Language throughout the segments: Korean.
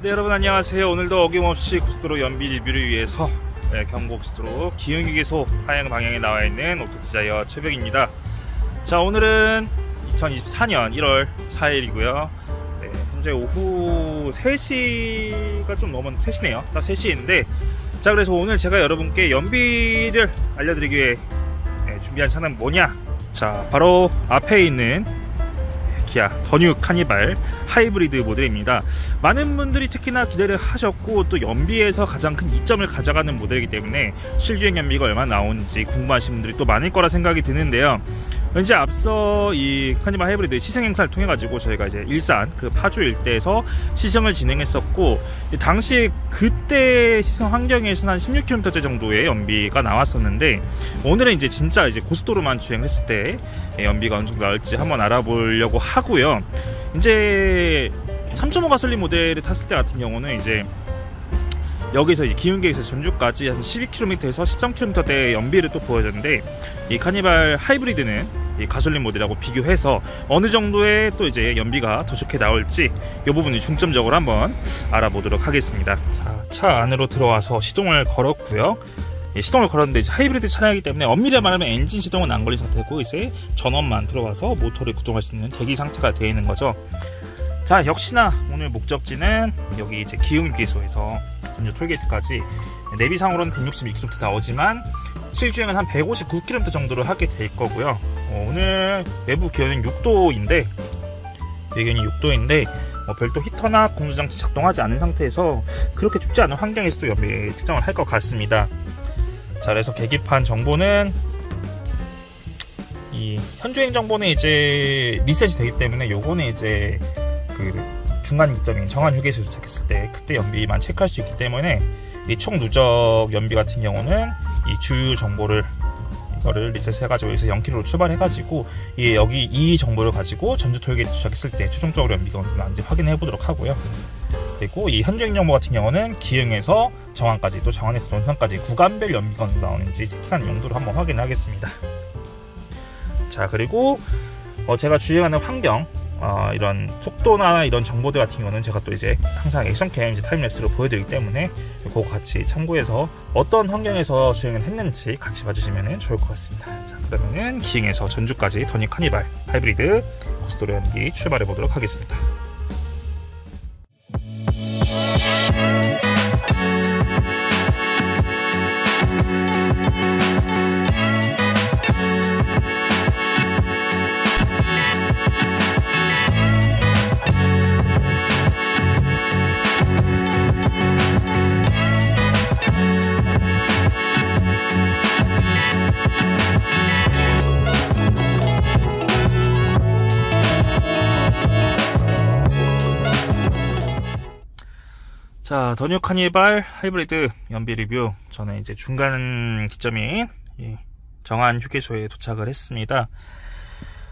네, 여러분 안녕하세요. 오늘도 어김없이 고속도로 연비 리뷰를 위해서 경부고속도로 기흥휴게소 하행 방향에 나와 있는 오토디자이어 최백입니다. 자, 오늘은 2024년 1월 4일이고요. 현재 오후 3시가 좀 넘은 3시네요. 딱 3시인데, 자, 그래서 오늘 제가 여러분께 연비를 알려드리기 위해 준비한 차는 뭐냐? 자, 바로 앞에 있는 기아 더뉴 카니발 하이브리드 모델입니다. 많은 분들이 특히나 기대를 하셨고, 또 연비에서 가장 큰 이점을 가져가는 모델이기 때문에 실주행 연비가 얼마나 나오는지 궁금하신 분들이 또 많을 거라 생각이 드는데요. 이제 앞서 이 카니발 하이브리드 시승 행사를 통해 가지고 저희가 이제 일산 그 파주 일대에서 시승을 진행했었고, 당시 그때 시승 환경에서는 한 16km 정도의 연비가 나왔었는데, 오늘은 이제 진짜 이제 고속도로만 주행했을 때 연비가 어느 정도 나올지 한번 알아보려고 하고요. 이제 3.5 가솔린 모델을 탔을 때 같은 경우는 이제 여기서 이제 기흥계에서 전주까지 한 12km에서 13km대의 연비를 또 보여줬는데, 이 카니발 하이브리드는 이 가솔린 모델하고 비교해서 어느 정도의 또 이제 연비가 더 좋게 나올지 이 부분을 중점적으로 한번 알아보도록 하겠습니다. 자, 차 안으로 들어와서 시동을 걸었고요. 시동을 걸었는데 이제 하이브리드 차량이기 때문에 엄밀히 말하면 엔진 시동은 안 걸린 상태고, 이제 전원만 들어가서 모터를 구동할 수 있는 대기 상태가 되어 있는 거죠. 자, 역시나 오늘 목적지는 여기 이제 기흥휴게소에서 전주 톨게이트까지 내비상으로는 162km 나오지만 실주행은 한 159km 정도를 하게 될 거고요. 오늘 외부 기온은 6도인데, 외견이 6도인데 별도 히터나 공조장치 작동하지 않은 상태에서 그렇게 춥지 않은 환경에서도 연비 측정을 할 것 같습니다. 자, 그래서 계기판 정보는 이 현주행 정보는 이제 리셋이 되기 때문에 요거는 이제 그 중간 기점인 정한 휴게소에 도착했을 때 그때 연비만 체크할 수 있기 때문에, 이 총 누적 연비 같은 경우는 이 주유 정보를 이거를 리셋해가지고 여기서 0km로 출발해가지고 여기 이 정보를 가지고 전주 톨게이트 도착했을 때 최종적으로 연비가 어느 정도 나는지 확인해 보도록 하고요. 그리고 이 현주행 정보 같은 경우는 기흥에서 정안까지, 또 정안에서 논산까지 구간별 연비가 어느 정도 나오는지 체크하는 용도로 한번 확인하겠습니다. 자, 그리고 제가 주행하는 환경, 이런 속도나 이런 정보들 같은 경우는 제가 또 이제 항상 액션캠 타임랩스로 보여드리기 때문에 그거 같이 참고해서 어떤 환경에서 주행을 했는지 같이 봐주시면 좋을 것 같습니다. 자, 그러면은 기흥에서 전주까지 더뉴 카니발 하이브리드 고속도로 연비 출발해 보도록 하겠습니다. 자, 더뉴 카니발 하이브리드 연비 리뷰. 저는 이제 중간 기점인 정안 휴게소에 도착을 했습니다.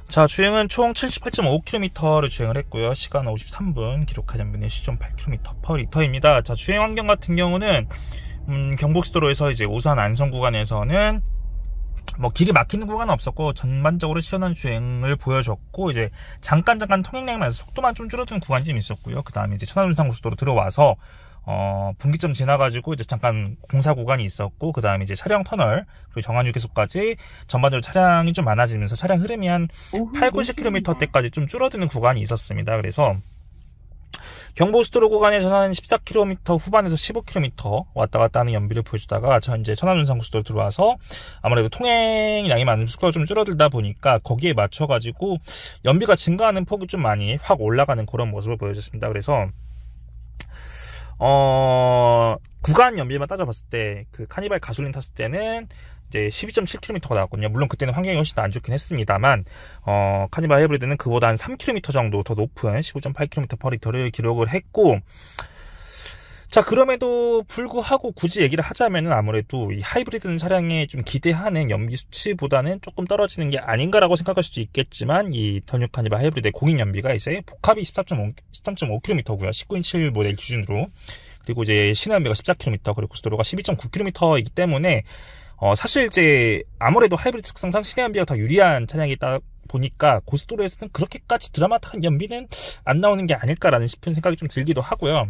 자, 주행은 총 78.5km를 주행을 했고요. 시간 53분, 기록한 연비는 10.8km/L입니다. 자, 주행 환경 같은 경우는 경부고속도로에서 이제 오산 안성 구간에서는 길이 막히는 구간은 없었고 전반적으로 시원한 주행을 보여줬고, 이제 잠깐 통행량이 많아서 속도만 좀 줄어드는 구간이 좀 있었고요. 그 다음에 이제 천안운산 고속도로 들어와서 분기점 지나가지고 이제 잠깐 공사 구간이 있었고, 그 다음에 이제 차량 터널, 그리고 정안휴게소까지 전반적으로 차량이 좀 많아지면서 차량 흐름이 한 8-90km대까지 좀 줄어드는 구간이 있었습니다. 그래서 경부고속도로 구간에서는 한 14km 후반에서 15km 왔다 갔다 하는 연비를 보여주다가, 이제 천안운산 고속도로 들어와서 아무래도 통행량이 많은 속도가 좀 줄어들다 보니까 거기에 맞춰가지고 연비가 증가하는 폭이 좀 많이 확 올라가는 그런 모습을 보여줬습니다. 그래서 구간 연비만 따져봤을 때 그 카니발 가솔린 탔을 때는 이제 12.7km가 나왔거든요. 물론 그때는 환경이 훨씬 더 안 좋긴 했습니다만, 카니발 하이브리드는 그보다 한 3km 정도 더 높은 15.8km/L를 기록을 했고, 자, 그럼에도 불구하고 굳이 얘기를 하자면은 아무래도 이 하이브리드 차량에 좀 기대하는 연비 수치보다는 조금 떨어지는 게 아닌가라고 생각할 수도 있겠지만, 이 더뉴 카니발 하이브리드의 공인 연비가 이제 복합이 13.5km고요. 19인치 7 모델 기준으로. 그리고 이제 시내 연비가 14km, 그리고 고속도로가 12.9km이기 때문에 사실 이제 아무래도 하이브리드 특성상 시내 연비가 더 유리한 차량이다 보니까 고속도로에서는 그렇게까지 드라마틱한 연비는 안 나오는 게 아닐까라는 싶은 생각이 좀 들기도 하고요.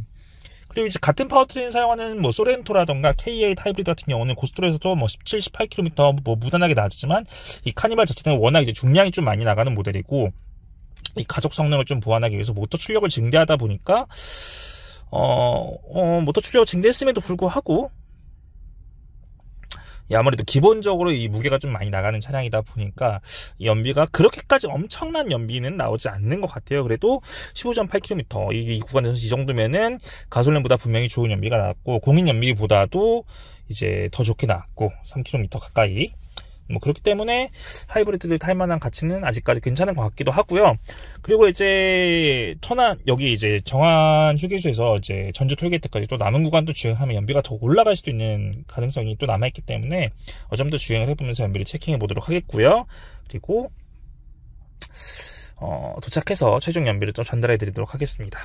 그리고 이제 같은 파워트레인 사용하는 뭐 소렌토라던가 K8 하이브리드 같은 경우는 고속도로에서도 뭐 17, 18km 뭐 무난하게 나와주지만 이 카니발 자체는 워낙 이제 중량이 좀 많이 나가는 모델이고 이 가속 성능을 좀 보완하기 위해서 모터 출력을 증대하다 보니까 모터 출력을 증대했음에도 불구하고 아무래도 기본적으로 이 무게가 좀 많이 나가는 차량이다 보니까 이 연비가 그렇게까지 엄청난 연비는 나오지 않는 것 같아요. 그래도 15.8km 이 구간에서 이 정도면은 가솔린보다 분명히 좋은 연비가 나왔고 공인 연비보다도 이제 더 좋게 나왔고 3km 가까이 뭐 그렇기 때문에 하이브리드를 탈 만한 가치는 아직까지 괜찮은 것 같기도 하고요. 그리고 이제 여기 이제 정안 휴게소에서 이제 전주 톨게이트까지 또 남은 구간도 주행하면 연비가 더 올라갈 수도 있는 가능성이 또 남아있기 때문에 좀 더 주행을 해보면서 연비를 체킹해 보도록 하겠고요. 그리고 도착해서 최종 연비를 또 전달해 드리도록 하겠습니다.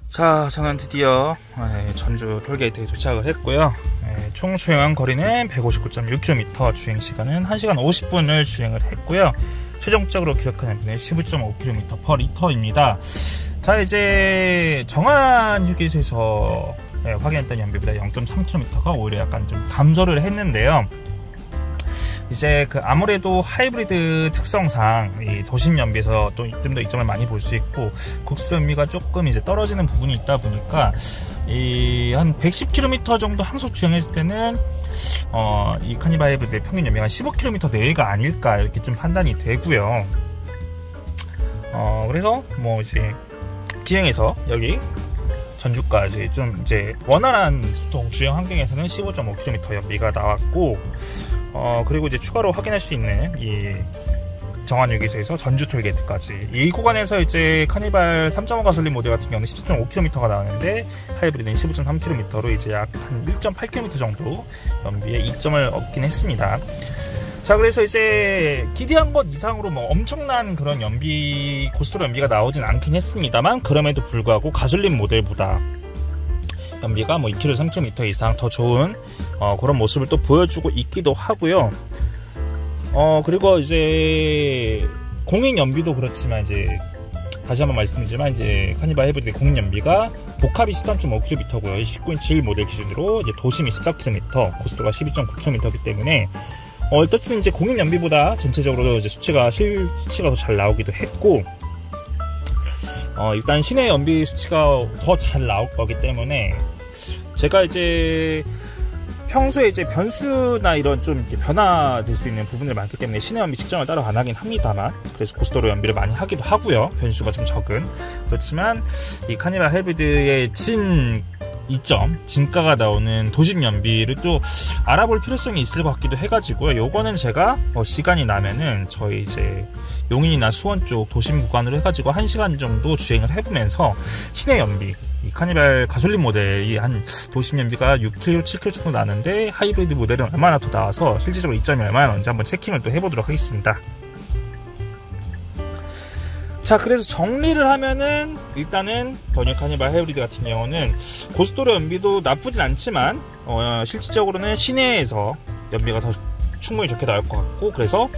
자, 저는 드디어 전주 톨게이트에 도착을 했고요. 총 주행한 거리는 159.6km, 주행시간은 1시간 50분을 주행을 했고요. 최종적으로 기록한 연비는 15.5km/L입니다. 자, 이제 정안 휴게소에서 확인했던 연비보다 0.3km가 오히려 약간 좀 감소를 했는데요. 이제 아무래도 하이브리드 특성상 이 도심 연비에서 좀 더 이점을 많이 볼 수 있고 고속도로 연비가 조금 이제 떨어지는 부분이 있다 보니까 한 110km 정도 항속 주행했을 때는 이 카니발 하이브리드의 평균 연비가 15km 내외가 아닐까 이렇게 좀 판단이 되고요. 그래서 뭐 이제 기행에서 여기 전주까지 좀 이제 원활한 소통 주행 환경에서는 15.5km 연비가 나왔고 그리고 이제 추가로 확인할 수 있는 이 정안 휴게소에서 전주 톨게이트까지 이 구간에서 이제 카니발 3.5 가솔린 모델 같은 경우는 14.5km가 나왔는데 하이브리드는 15.3km로 이제 약 한 1.8km 정도 연비에 이점을 얻긴 했습니다. 자, 그래서 이제 기대한 것 이상으로 뭐 엄청난 그런 고속도로 연비가 나오진 않긴 했습니다만 그럼에도 불구하고 가솔린 모델보다 연비가 뭐 2km, 3km 이상 더 좋은 그런 모습을 또 보여주고 있기도 하고요. 그리고 이제 공인 연비도 그렇지만 이제 다시 한번 말씀드리지만 이제 카니발 하이브리드 공인 연비가 복합이 13.5km고요. 19인치 1 모델 기준으로 이제 도심이 14km, 고속도로가 12.9km이기 때문에 어쨌든 이제 공인 연비보다 전체적으로 이제 수치가 더 잘 나오기도 했고 일단 시내 연비 수치가 더 잘 나올 거기 때문에 제가 이제 평소에 이제 변수나 이런 좀 이렇게 변화될 수 있는 부분들이 많기 때문에 시내 연비 측정을 따로 안 하긴 합니다만 그래서 고속도로 연비를 많이 하기도 하고요. 변수가 좀 적은. 그렇지만 이 카니발 하이브리드의 진가가 나오는 도심 연비를 또 알아볼 필요성이 있을 것 같기도 해가지고요. 요거는 제가 시간이 나면은 저희 이제 용인이나 수원 쪽 도심 구간으로 해가지고 1시간 정도 주행을 해보면서 시내 연비, 이 카니발 가솔린 모델이 한 도심 연비가 6km, 7km 정도 나는데 하이브리드 모델은 얼마나 더 나와서 실질적으로 이점이 얼마나 나오는지 한번 체킹을 또 해보도록 하겠습니다. 자, 그래서 정리를 하면은 일단은 번역 카니발 하이브리드 같은 경우는 고속도로 연비도 나쁘진 않지만 실질적으로는 시내에서 연비가 더 충분히 좋게 나올 것 같고 그래서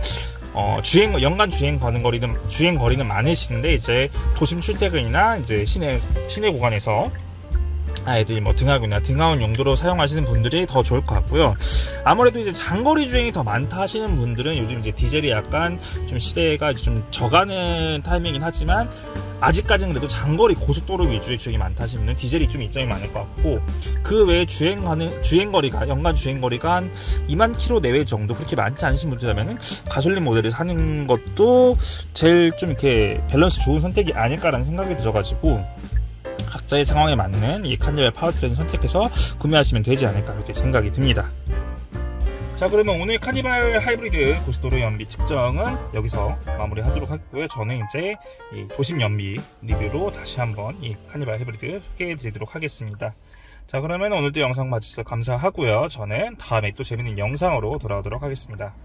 연간 주행 거리는 많으신데 이제 도심 출퇴근이나 이제 시내 구간에서 아이들 뭐 등하교나 등하원 용도로 사용하시는 분들이 더 좋을 것 같고요. 아무래도 이제 장거리 주행이 더 많다 하시는 분들은 요즘 이제 디젤이 약간 좀 시대가 이제 좀 져가는 타이밍이긴 하지만 아직까지는 그래도 장거리 고속도로 위주의 주행이 많다 하시는 분은 디젤이 좀 이점이 많을 것 같고 그 외에 연간 주행거리가 한 2만 킬로 내외 정도 그렇게 많지 않으신 분들이라면은 가솔린 모델을 사는 것도 제일 좀 이렇게 밸런스 좋은 선택이 아닐까라는 생각이 들어가지고 각자의 상황에 맞는 이 카니발 파워트레인 선택해서 구매하시면 되지 않을까 이렇게 생각이 듭니다. 자, 그러면 오늘 카니발 하이브리드 고속도로 연비 측정은 여기서 마무리 하도록 하고요. 저는 이제 이 도심 연비 리뷰로 다시 한번 이 카니발 하이브리드 소개해 드리도록 하겠습니다. 자, 그러면 오늘도 영상 봐주셔서 감사하고요. 저는 다음에 또 재밌는 영상으로 돌아오도록 하겠습니다.